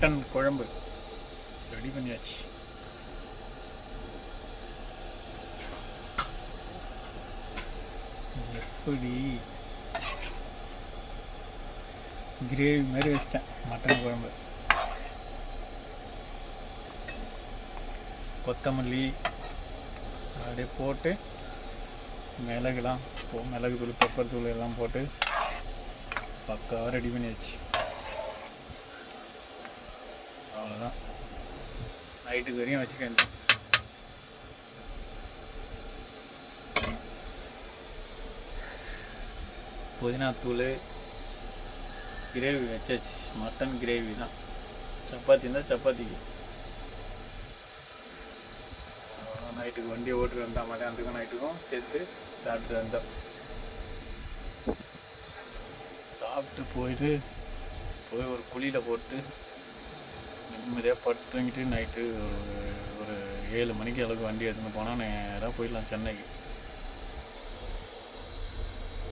Mutton குழம்பு ready பண்ணியாச்சு. எப்படி கிரேவி மாதிரி வச்சிட்டேன் மட்டன் குழம்பு. கொத்தமல்லி அப்படியே போட்டு மிளகுலாம் மிளகு தூள் பெப்பர் தூள் எல்லாம் போட்டு பக்காவாக ரெடி பண்ணியாச்சு. அவ்வளோதான், நைட்டுக்கு வரையும் வச்சுக்க. புதினா தூள் கிரேவி வச்சாச்சு. மட்டன் கிரேவி தான். சப்பாத்தி இருந்தால் சப்பாத்திக்கு. நைட்டுக்கு வண்டியை ஓட்டு வந்தால் மதியானத்துக்கும் நைட்டுக்கும் சேர்த்து சாப்பிட்டு வந்தோம். சாப்பிட்டு போய் ஒரு குழியில் போட்டு நிம்மதியாக படுத்து தூங்கிட்டு நைட்டு ஒரு 7 மணிக்கு அளவுக்கு வண்டி எடுத்துன்னு போனால் நேராக போயிடலாம் சென்னைக்கு.